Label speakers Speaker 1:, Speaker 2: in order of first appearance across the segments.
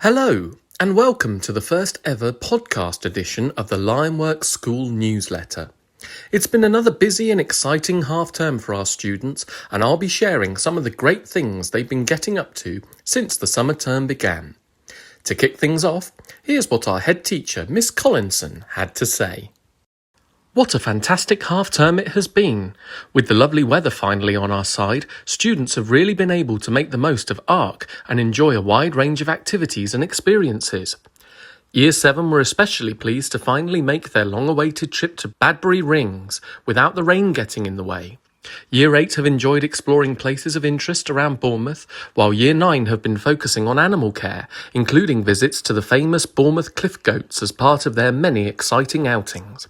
Speaker 1: Hello, and welcome to the first ever podcast edition of the Lionworks School newsletter. It's been another busy and exciting half term for our students, and I'll be sharing some of the great things they've been getting up to since the summer term began. To kick things off, here's what our head teacher, Miss Collinson, had to say. What a fantastic half-term it has been. With the lovely weather finally on our side, students have really been able to make the most of ARC and enjoy a wide range of activities and experiences. Year 7 were especially pleased to finally make their long-awaited trip to Badbury Rings without the rain getting in the way. Year 8 have enjoyed exploring places of interest around Bournemouth, while Year 9 have been focusing on animal care, including visits to the famous Bournemouth cliff goats as part of their many exciting outings.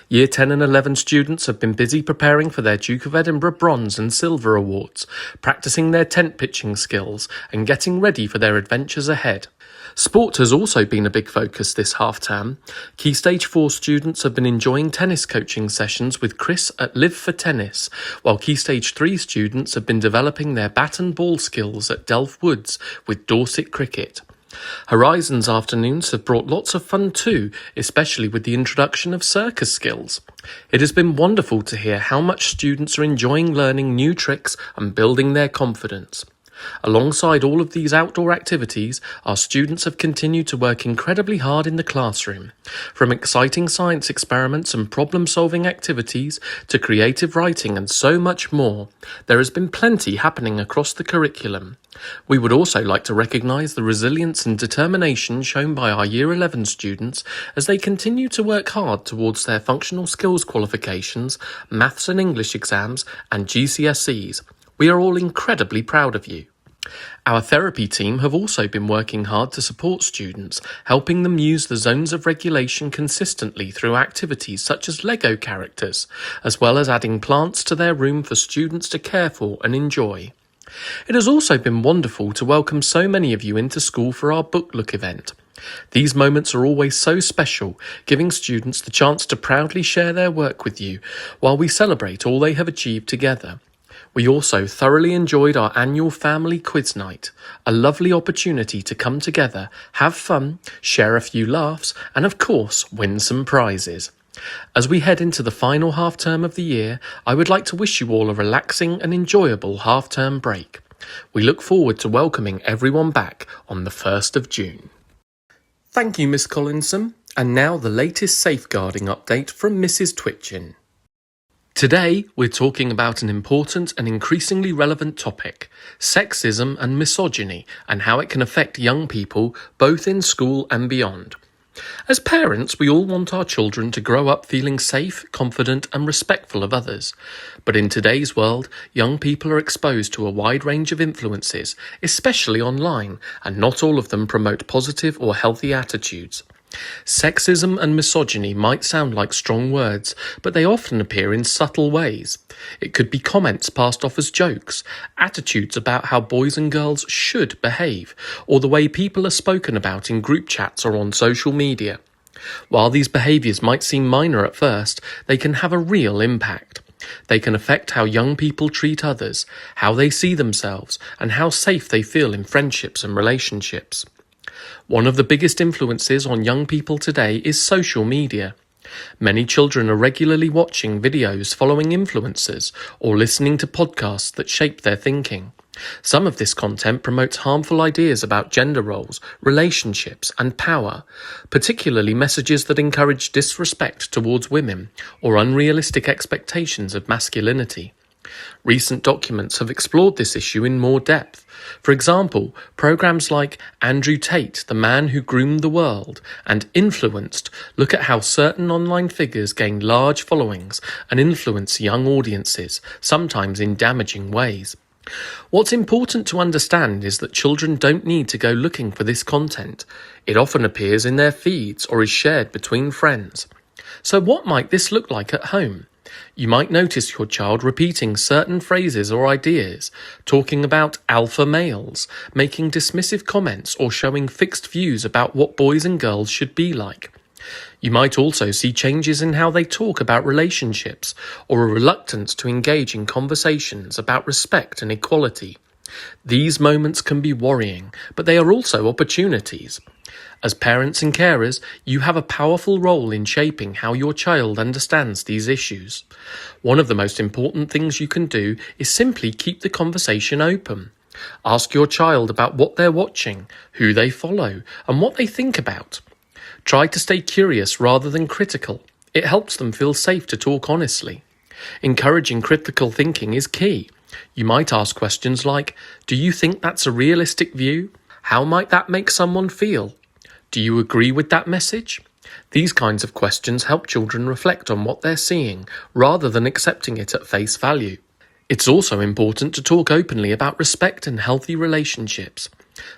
Speaker 1: Year 10 and 11 students have been busy preparing for their Duke of Edinburgh Bronze and Silver Awards, practicing their tent pitching skills and getting ready for their adventures ahead. Sport has also been a big focus this half-term. Key Stage 4 students have been enjoying tennis coaching sessions with Chris at Live for Tennis, while Key Stage 3 students have been developing their bat and ball skills at Delph Woods with Dorset Cricket. Horizons afternoons have brought lots of fun too, especially with the introduction of circus skills. It has been wonderful to hear how much students are enjoying learning new tricks and building their confidence. Alongside all of these outdoor activities, our students have continued to work incredibly hard in the classroom. From exciting science experiments and problem-solving activities to creative writing and so much more, there has been plenty happening across the curriculum. We would also like to recognise the resilience and determination shown by our Year 11 students as they continue to work hard towards their functional skills qualifications, maths and English exams and GCSEs. We are all incredibly proud of you. Our therapy team have also been working hard to support students, helping them use the zones of regulation consistently through activities such as Lego characters, as well as adding plants to their room for students to care for and enjoy. It has also been wonderful to welcome so many of you into school for our Book Look event. These moments are always so special, giving students the chance to proudly share their work with you while we celebrate all they have achieved together. We also thoroughly enjoyed our annual family quiz night, a lovely opportunity to come together, have fun, share a few laughs, and of course, win some prizes. As we head into the final half-term of the year, I would like to wish you all a relaxing and enjoyable half-term break. We look forward to welcoming everyone back on the 1st of June. Thank you, Miss Collinson. And now the latest safeguarding update from Mrs. Twitchin. Today, we're talking about an important and increasingly relevant topic, sexism and misogyny, and how it can affect young people, both in school and beyond. As parents, we all want our children to grow up feeling safe, confident, and respectful of others. But in today's world, young people are exposed to a wide range of influences, especially online, and not all of them promote positive or healthy attitudes. Sexism and misogyny might sound like strong words, but they often appear in subtle ways. It could be comments passed off as jokes, attitudes about how boys and girls should behave, or the way people are spoken about in group chats or on social media. While these behaviours might seem minor at first, they can have a real impact. They can affect how young people treat others, how they see themselves, and how safe they feel in friendships and relationships. One of the biggest influences on young people today is social media. Many children are regularly watching videos following influencers or listening to podcasts that shape their thinking. Some of this content promotes harmful ideas about gender roles, relationships, and power, particularly messages that encourage disrespect towards women or unrealistic expectations of masculinity. Recent documents have explored this issue in more depth. For example, programs like Andrew Tate, the Man Who Groomed the World, and Influenced look at how certain online figures gain large followings and influence young audiences, sometimes in damaging ways. What's important to understand is that children don't need to go looking for this content. It often appears in their feeds or is shared between friends. So what might this look like at home? You might notice your child repeating certain phrases or ideas, talking about alpha males, making dismissive comments or showing fixed views about what boys and girls should be like. You might also see changes in how they talk about relationships or a reluctance to engage in conversations about respect and equality. These moments can be worrying, but they are also opportunities. As parents and carers, you have a powerful role in shaping how your child understands these issues. One of the most important things you can do is simply keep the conversation open. Ask your child about what they're watching, who they follow, and what they think about. Try to stay curious rather than critical. It helps them feel safe to talk honestly. Encouraging critical thinking is key. You might ask questions like, do you think that's a realistic view? How might that make someone feel? Do you agree with that message? These kinds of questions help children reflect on what they're seeing, rather than accepting it at face value. It's also important to talk openly about respect and healthy relationships.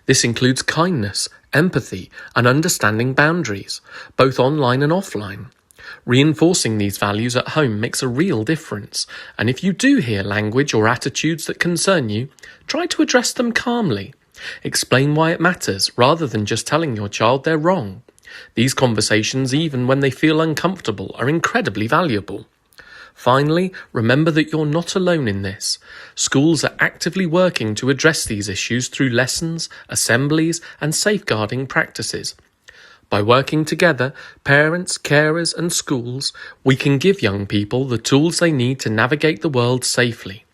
Speaker 1: This includes kindness, empathy, and understanding boundaries, both online and offline. Reinforcing these values at home makes a real difference, and if you do hear language or attitudes that concern you, try to address them calmly. Explain why it matters, rather than just telling your child they're wrong. These conversations, even when they feel uncomfortable, are incredibly valuable. Finally, remember that you're not alone in this. Schools are actively working to address these issues through lessons, assemblies, and safeguarding practices. By working together, parents, carers, and schools, we can give young people the tools they need to navigate the world safely.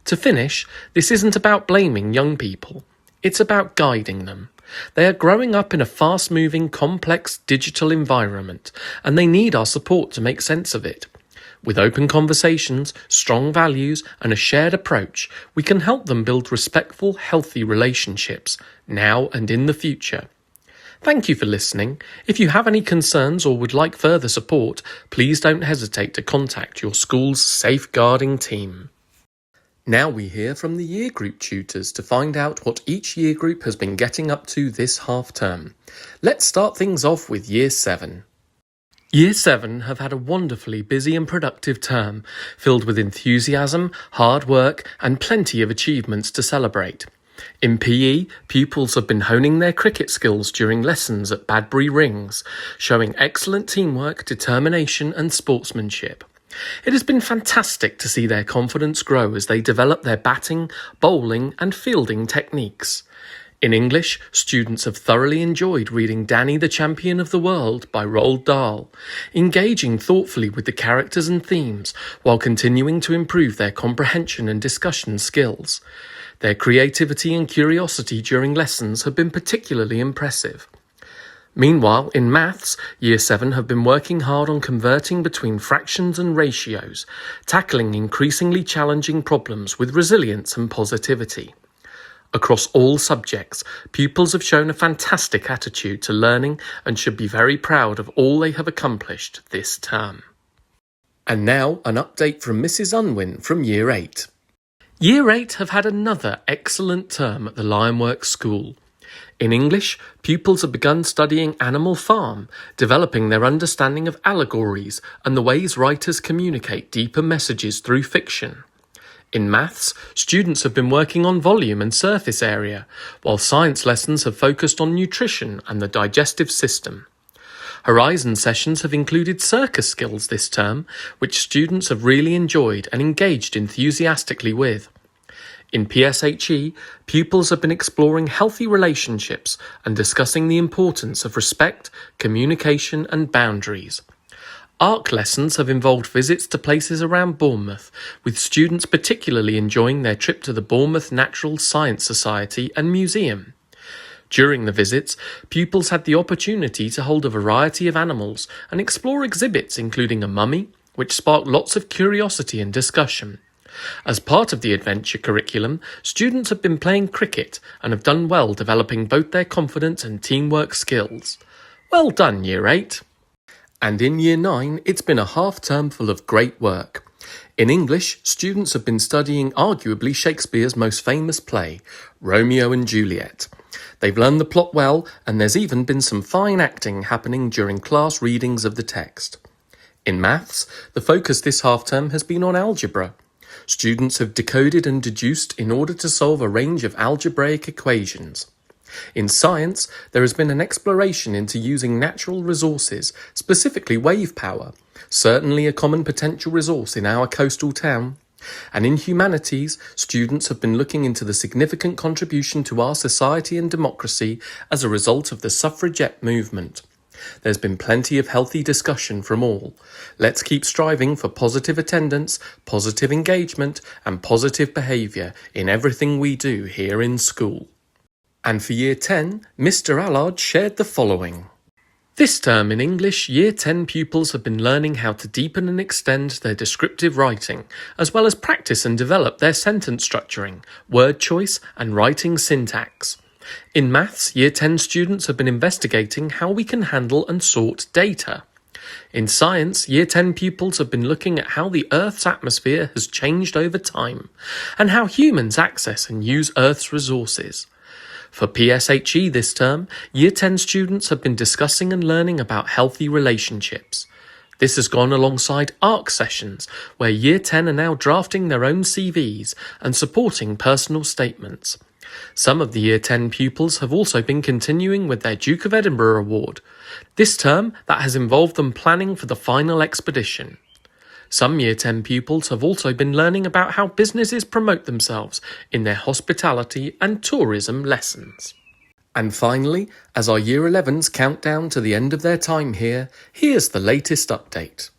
Speaker 1: To finish, this isn't about blaming young people. It's about guiding them. They are growing up in a fast-moving, complex digital environment, and they need our support to make sense of it. With open conversations, strong values, and a shared approach, we can help them build respectful, healthy relationships, now and in the future. Thank you for listening. If you have any concerns or would like further support, please don't hesitate to contact your school's safeguarding team. Now we hear from the year group tutors to find out what each year group has been getting up to this half term. Let's start things off with Year 7. Year 7 have had a wonderfully busy and productive term, filled with enthusiasm, hard work, and plenty of achievements to celebrate. In PE, pupils have been honing their cricket skills during lessons at Badbury Rings, showing excellent teamwork, determination, and sportsmanship. It has been fantastic to see their confidence grow as they develop their batting, bowling, and fielding techniques. In English, students have thoroughly enjoyed reading Danny the Champion of the World by Roald Dahl, engaging thoughtfully with the characters and themes while continuing to improve their comprehension and discussion skills. Their creativity and curiosity during lessons have been particularly impressive. Meanwhile, in maths, Year 7 have been working hard on converting between fractions and ratios, tackling increasingly challenging problems with resilience and positivity. Across all subjects, pupils have shown a fantastic attitude to learning and should be very proud of all they have accomplished this term. And now, an update from Mrs. Unwin from Year 8. Year 8 have had another excellent term at the Lionworks School. In English, pupils have begun studying Animal Farm, developing their understanding of allegories and the ways writers communicate deeper messages through fiction. In maths, students have been working on volume and surface area, while science lessons have focused on nutrition and the digestive system. Horizon sessions have included circus skills this term, which students have really enjoyed and engaged enthusiastically with. In PSHE, pupils have been exploring healthy relationships and discussing the importance of respect, communication, and boundaries. ARC lessons have involved visits to places around Bournemouth, with students particularly enjoying their trip to the Bournemouth Natural Science Society and Museum. During the visits, pupils had the opportunity to hold a variety of animals and explore exhibits including a mummy, which sparked lots of curiosity and discussion. As part of the adventure curriculum, students have been playing cricket and have done well developing both their confidence and teamwork skills. Well done, Year 8! And in Year 9, it's been a half-term full of great work. In English, students have been studying arguably Shakespeare's most famous play, Romeo and Juliet. They've learned the plot well, and there's even been some fine acting happening during class readings of the text. In maths, the focus this half-term has been on algebra. Students have decoded and deduced in order to solve a range of algebraic equations. In science, there has been an exploration into using natural resources, specifically wave power, certainly a common potential resource in our coastal town. And in humanities, students have been looking into the significant contribution to our society and democracy as a result of the suffragette movement. There's been plenty of healthy discussion from all. Let's keep striving for positive attendance, positive engagement, and positive behaviour in everything we do here in school. And for Year 10, Mr. Allard shared the following. This term in English, Year 10 pupils have been learning how to deepen and extend their descriptive writing, as well as practice and develop their sentence structuring, word choice, and writing syntax. In maths, Year 10 students have been investigating how we can handle and sort data. In science, Year 10 pupils have been looking at how the Earth's atmosphere has changed over time, and how humans access and use Earth's resources. For PSHE this term, Year 10 students have been discussing and learning about healthy relationships. This has gone alongside ARC sessions, where Year 10 are now drafting their own CVs and supporting personal statements. Some of the Year 10 pupils have also been continuing with their Duke of Edinburgh Award. This term, that has involved them planning for the final expedition. Some Year 10 pupils have also been learning about how businesses promote themselves in their hospitality and tourism lessons. And finally, as our Year 11s count down to the end of their time here, here's the latest update.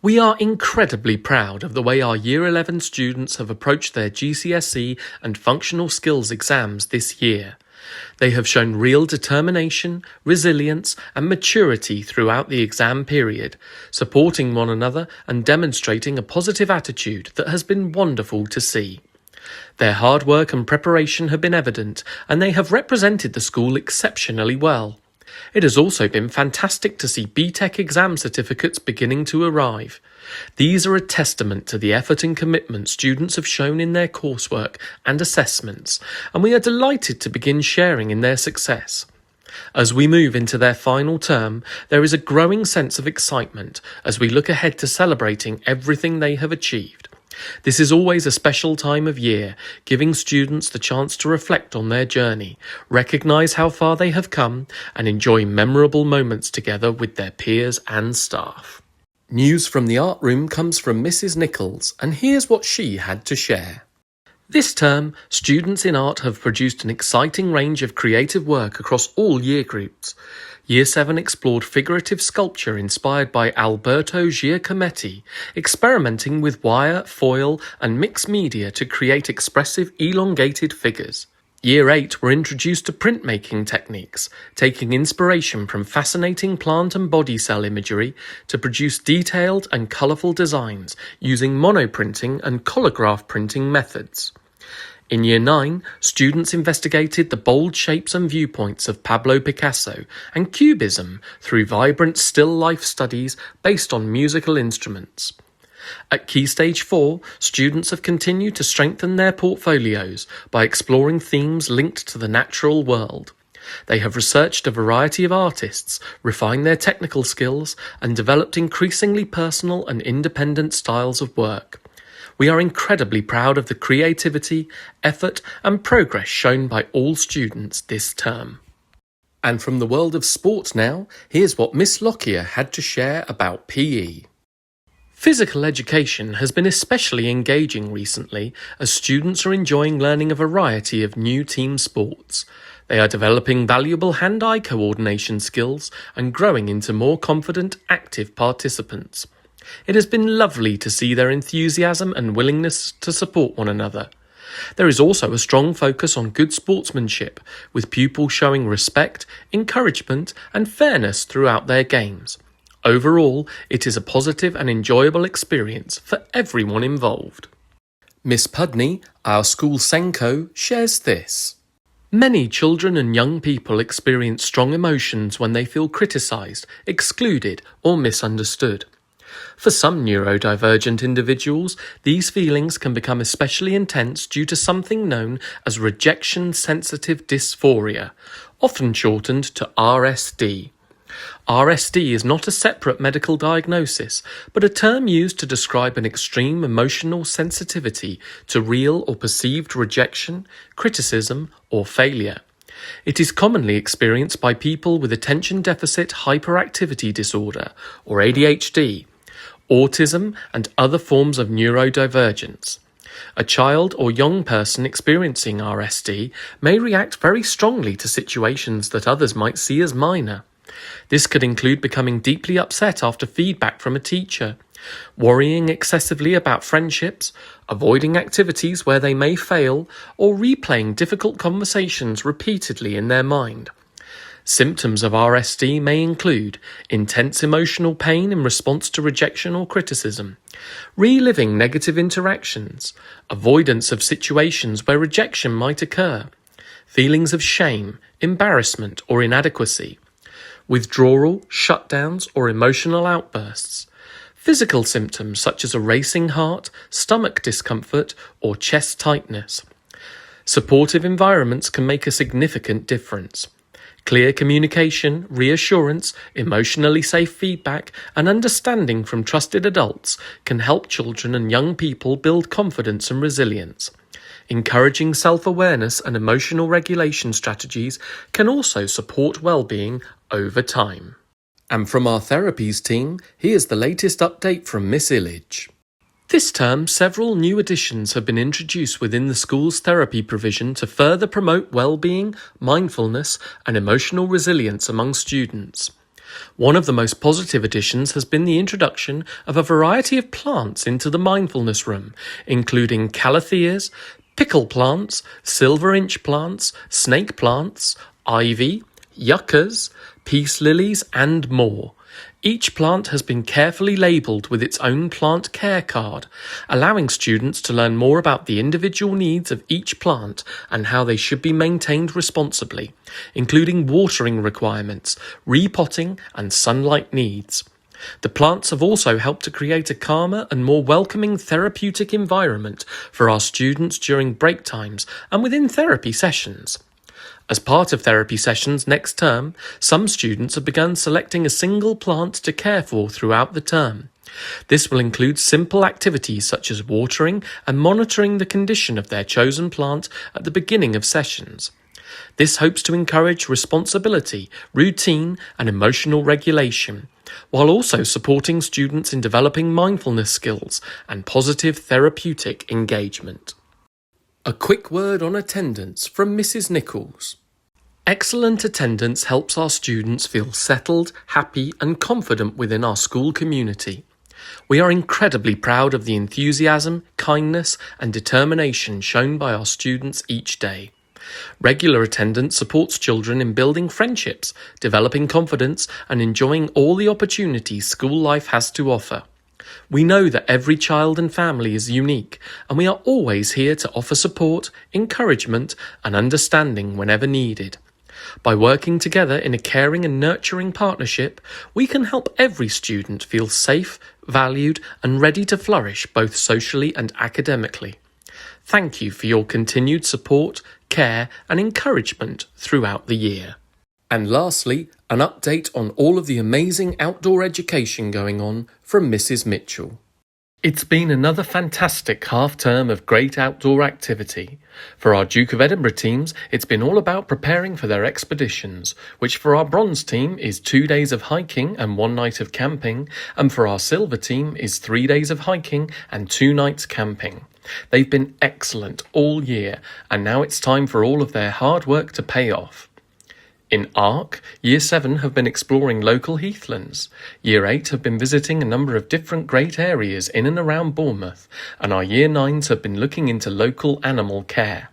Speaker 1: We are incredibly proud of the way our Year 11 students have approached their GCSE and functional skills exams this year. They have shown real determination, resilience, and maturity throughout the exam period, supporting one another and demonstrating a positive attitude that has been wonderful to see. Their hard work and preparation have been evident, and they have represented the school exceptionally well. It has also been fantastic to see BTEC exam certificates beginning to arrive. These are a testament to the effort and commitment students have shown in their coursework and assessments, and we are delighted to begin sharing in their success. As we move into their final term, there is a growing sense of excitement as we look ahead to celebrating everything they have achieved. This is always a special time of year, giving students the chance to reflect on their journey, recognise how far they have come, and enjoy memorable moments together with their peers and staff. News from the art room comes from Mrs. Nichols, and here's what she had to share. This term, students in art have produced an exciting range of creative work across all year groups. Year 7 explored figurative sculpture inspired by Alberto Giacometti, experimenting with wire, foil, and mixed media to create expressive elongated figures. Year 8 were introduced to printmaking techniques, taking inspiration from fascinating plant and body cell imagery to produce detailed and colourful designs using monoprinting and collagraph printing methods. In Year 9, students investigated the bold shapes and viewpoints of Pablo Picasso and Cubism through vibrant still life studies based on musical instruments. At Key Stage 4, students have continued to strengthen their portfolios by exploring themes linked to the natural world. They have researched a variety of artists, refined their technical skills, and developed increasingly personal and independent styles of work. We are incredibly proud of the creativity, effort, and progress shown by all students this term. And from the world of sport now, here's what Miss Lockyer had to share about PE. Physical education has been especially engaging recently as students are enjoying learning a variety of new team sports. They are developing valuable hand-eye coordination skills and growing into more confident, active participants. It has been lovely to see their enthusiasm and willingness to support one another. There is also a strong focus on good sportsmanship, with pupils showing respect, encouragement, and fairness throughout their games. Overall, it is a positive and enjoyable experience for everyone involved. Miss Pudney, our school Senko, shares this. Many children and young people experience strong emotions when they feel criticised, excluded, or misunderstood. For some neurodivergent individuals, these feelings can become especially intense due to something known as rejection-sensitive dysphoria, often shortened to RSD. RSD is not a separate medical diagnosis, but a term used to describe an extreme emotional sensitivity to real or perceived rejection, criticism, or failure. It is commonly experienced by people with attention deficit hyperactivity disorder, or ADHD, autism, and other forms of neurodivergence. A child or young person experiencing RSD may react very strongly to situations that others might see as minor. This could include becoming deeply upset after feedback from a teacher, worrying excessively about friendships, avoiding activities where they may fail, or replaying difficult conversations repeatedly in their mind. Symptoms of RSD may include intense emotional pain in response to rejection or criticism, reliving negative interactions, avoidance of situations where rejection might occur, feelings of shame, embarrassment, or inadequacy, withdrawal, shutdowns, or emotional outbursts, physical symptoms such as a racing heart, stomach discomfort, or chest tightness. Supportive environments can make a significant difference. Clear communication, reassurance, emotionally safe feedback, and understanding from trusted adults can help children and young people build confidence and resilience. Encouraging self-awareness and emotional regulation strategies can also support well-being over time. And from our therapies team, here's the latest update from Miss Illich. This term, several new additions have been introduced within the school's therapy provision to further promote well-being, mindfulness, and emotional resilience among students. One of the most positive additions has been the introduction of a variety of plants into the mindfulness room, including calatheas, pickle plants, silver inch plants, snake plants, ivy, yuccas, peace lilies, and more. Each plant has been carefully labelled with its own plant care card, allowing students to learn more about the individual needs of each plant and how they should be maintained responsibly, including watering requirements, repotting, and sunlight needs. The plants have also helped to create a calmer and more welcoming therapeutic environment for our students during break times and within therapy sessions. As part of therapy sessions next term, some students have begun selecting a single plant to care for throughout the term. This will include simple activities such as watering and monitoring the condition of their chosen plant at the beginning of sessions. This hopes to encourage responsibility, routine, and emotional regulation, while also supporting students in developing mindfulness skills and positive therapeutic engagement. A quick word on attendance from Mrs. Nichols. Excellent attendance helps our students feel settled, happy, and confident within our school community. We are incredibly proud of the enthusiasm, kindness, and determination shown by our students each day. Regular attendance supports children in building friendships, developing confidence, and enjoying all the opportunities school life has to offer. We know that every child and family is unique, and we are always here to offer support, encouragement, and understanding whenever needed. By working together in a caring and nurturing partnership, we can help every student feel safe, valued, and ready to flourish both socially and academically. Thank you for your continued support, care, and encouragement throughout the year. And lastly, an update on all of the amazing outdoor education going on from Mrs. Mitchell. It's been another fantastic half-term of great outdoor activity. For our Duke of Edinburgh teams, it's been all about preparing for their expeditions, which for our bronze team is 2 days of hiking and 1 night of camping, and for our silver team is 3 days of hiking and 2 nights camping. They've been excellent all year, and now it's time for all of their hard work to pay off. In ARC, Year 7 have been exploring local heathlands. Year 8 have been visiting a number of different great areas in and around Bournemouth, and our Year 9s have been looking into local animal care.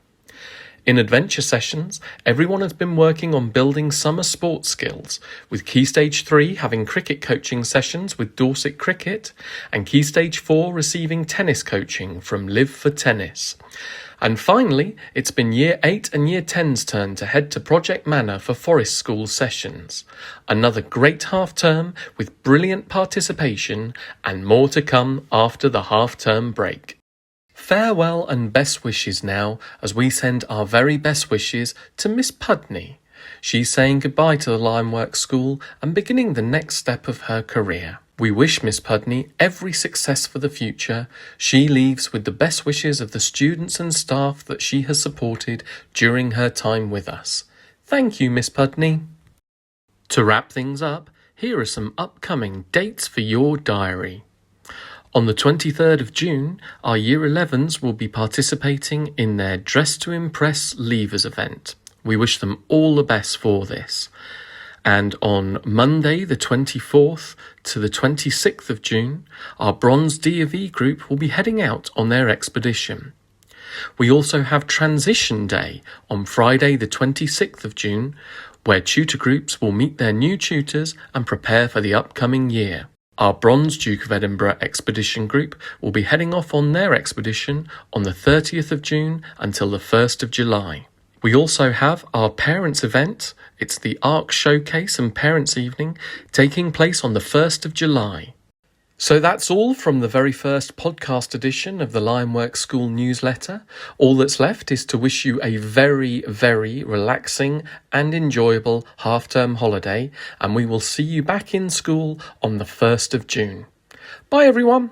Speaker 1: In adventure sessions, everyone has been working on building summer sports skills, with Key Stage 3 having cricket coaching sessions with Dorset Cricket, and Key Stage 4 receiving tennis coaching from Live for Tennis. And finally, it's been Year 8 and Year 10's turn to head to Project Manor for Forest School sessions. Another great half-term with brilliant participation and more to come after the half-term break. Farewell and best wishes now as we send our very best wishes to Miss Pudney. She's saying goodbye to the Limeworks School and beginning the next step of her career. We wish Miss Pudney every success for the future. She leaves with the best wishes of the students and staff that she has supported during her time with us. Thank you, Miss Pudney. To wrap things up, here are some upcoming dates for your diary. On the 23rd of June, our Year 11s will be participating in their Dress to Impress Leavers event. We wish them all the best for this. And on Monday, the 24th to the 26th of June, our Bronze D of E group will be heading out on their expedition. We also have Transition Day on Friday, the 26th of June, where tutor groups will meet their new tutors and prepare for the upcoming year. Our Bronze Duke of Edinburgh Expedition Group will be heading off on their expedition on the 30th of June until the 1st of July. We also have our Parents event. It's the ARC Showcase and Parents Evening taking place on the 1st of July. So that's all from the very first podcast edition of the Lionworks School newsletter. All that's left is to wish you a very, very relaxing and enjoyable half-term holiday, and we will see you back in school on the 1st of June. Bye everyone!